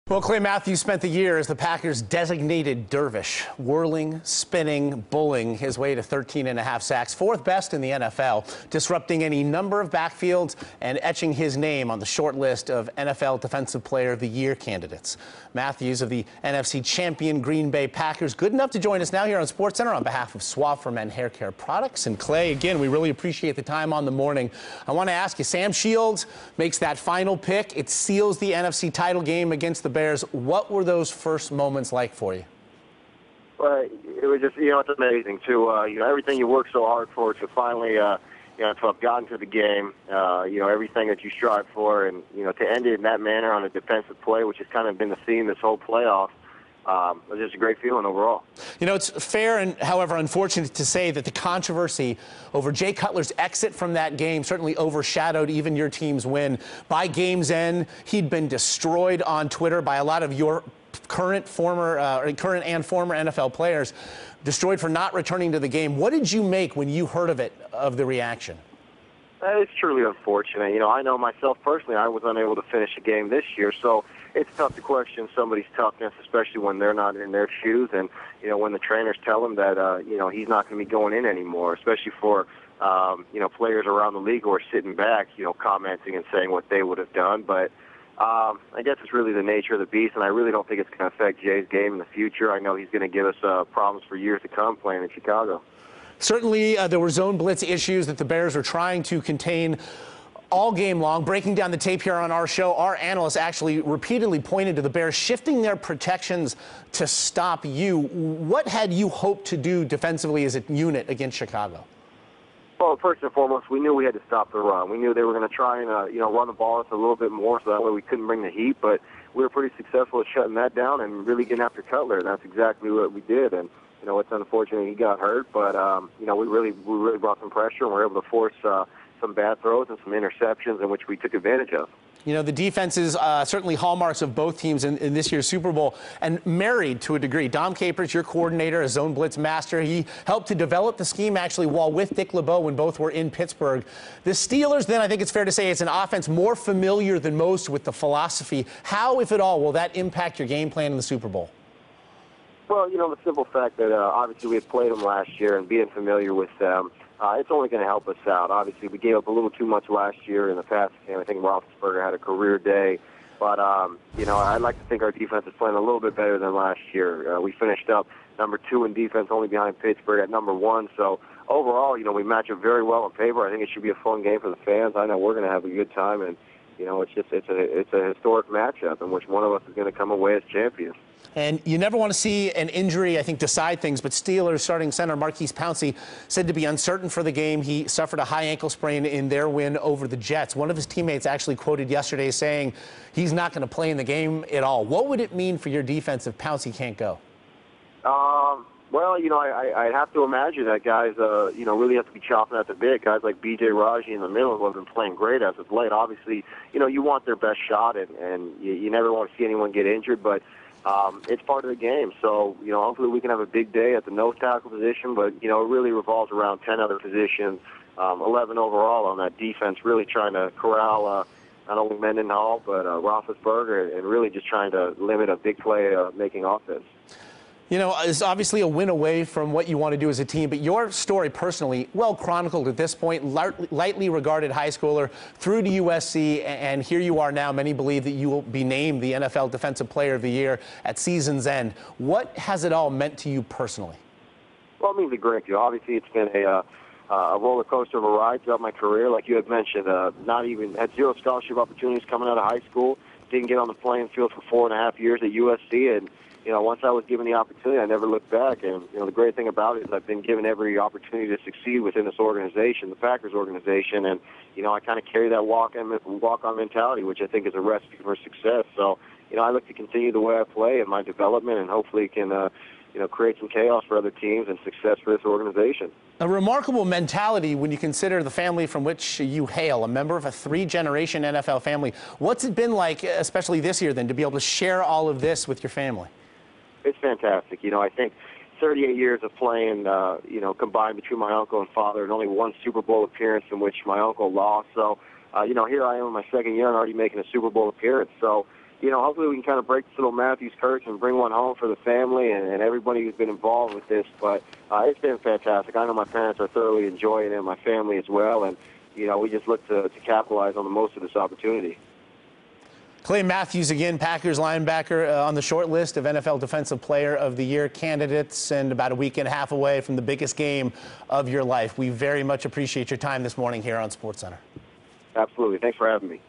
Well, Clay Matthews spent the year as the Packers' designated dervish, whirling, spinning, bulling his way to 13.5 sacks, fourth best in the NFL, disrupting any number of backfields and etching his name on the short list of NFL Defensive Player of the Year candidates. Matthews of the NFC champion Green Bay Packers, good enough to join us now here on SportsCenter on behalf of Suave for Men Hair Care Products. And Clay, again, we really appreciate the time on the morning. I want to ask you, Sam Shields makes that final pick. It seals the NFC title game against the Bears. What were those first moments like for you? Well, it was just, it's amazing too. Everything you work so hard for to finally, to have gotten to the game, everything that you strive for, and, to end it in that manner on a defensive play, which has kind of been the theme this whole playoff. It was just a great feeling overall. It's fair and, however, unfortunate to say that the controversy over Jay Cutler's exit from that game certainly overshadowed even your team's win. By game's end, he'd been destroyed on Twitter by a lot of your current and former NFL players, destroyed for not returning to the game. What did you make when you heard of the reaction? It's truly unfortunate. I know myself personally, I was unable to finish a game this year, so it's tough to question somebody's toughness, especially when they're not in their shoes, and when the trainers tell them that he's not going to be going in anymore, especially for players around the league who are sitting back, commenting and saying what they would have done. But I guess it's really the nature of the beast, and I really don't think it's going to affect Jay's game in the future. I know he's going to give us problems for years to come playing in Chicago. Certainly, there were zone blitz issues that the Bears were trying to contain all game long. Breaking down the tape here on our show, our analysts actually repeatedly pointed to the Bears shifting their protections to stop you. What had you hoped to do defensively as a unit against Chicago? Well, first and foremost, we knew we had to stop the run. We knew they were going to try and run the ball us a little bit more, so that way we couldn't bring the heat. But we were pretty successful at shutting that down and really getting after Cutler. And that's exactly what we did. And it's unfortunate he got hurt, but we really brought some pressure and were able to force some bad throws and some interceptions in which we took advantage of. The defense is certainly hallmarks of both teams in this year's Super Bowl, and married to a degree. Dom Capers, your coordinator, a zone blitz master. He helped to develop the scheme actually while with Dick LeBeau when both were in Pittsburgh. The Steelers, then, I think it's fair to say it's an offense more familiar than most with the philosophy. How, if at all, will that impact your game plan in the Super Bowl? Well, the simple fact that obviously we had played them last year and being familiar with them, it's only going to help us out. Obviously, we gave up a little too much last year in the past game. I think Roethlisberger had a career day. But, I'd like to think our defense is playing a little bit better than last year. We finished up number 2 in defense, only behind Pittsburgh at number 1. So, overall, we match up very well on paper. I think it should be a fun game for the fans. I know we're going to have a good time. And, it's a historic matchup in which one of us is going to come away as champions. And you never want to see an injury, I think, decide things. But Steelers starting center Maurkice Pouncey said to be uncertain for the game. He suffered a high ankle sprain in their win over the Jets. One of his teammates actually quoted yesterday saying he's not going to play in the game at all. What would it mean for your defense if Pouncey can't go? Well, I have to imagine that guys, really have to be chopping at the bit. Guys like B.J. Raji in the middle who have been playing great as of late. Obviously, you want their best shot, and you never want to see anyone get injured, but it's part of the game. So, hopefully we can have a big day at the nose tackle position, but, it really revolves around 10 other positions, 11 overall on that defense, really trying to corral not only Mendenhall, but Roethlisberger, and really just trying to limit a big play making offense. It's obviously a win away from what you want to do as a team, but your story personally, well chronicled at this point, lightly regarded high schooler, through to USC, and here you are now. Many believe that you will be named the NFL Defensive Player of the Year at season's end. What has it all meant to you personally? Well, it means a great deal. Obviously, it's been a roller coaster of a ride throughout my career. Like you had mentioned, had 0 scholarship opportunities coming out of high school. Didn't get on the playing field for 4.5 years at USC, and once I was given the opportunity, I never looked back. And, the great thing about it is I've been given every opportunity to succeed within this organization, the Packers organization. And, I kind of carry that walk-on mentality, which I think is a recipe for success. So, I look to continue the way I play and my development, and hopefully can, create some chaos for other teams and success for this organization. A remarkable mentality when you consider the family from which you hail, a member of a 3-generation NFL family. What's it been like, especially this year, then, to be able to share all of this with your family? It's fantastic. I think 38 years of playing, combined between my uncle and father, and only 1 Super Bowl appearance in which my uncle lost. So, here I am in my second year and already making a Super Bowl appearance. So, hopefully we can kind of break this little Matthews curse and bring one home for the family and everybody who's been involved with this. But it's been fantastic. I know my parents are thoroughly enjoying it, my family as well, and we just look to capitalize on the most of this opportunity. Clay Matthews again, Packers linebacker, on the short list of NFL Defensive Player of the Year candidates, and about a week and a half away from the biggest game of your life. We very much appreciate your time this morning here on SportsCenter. Absolutely. Thanks for having me.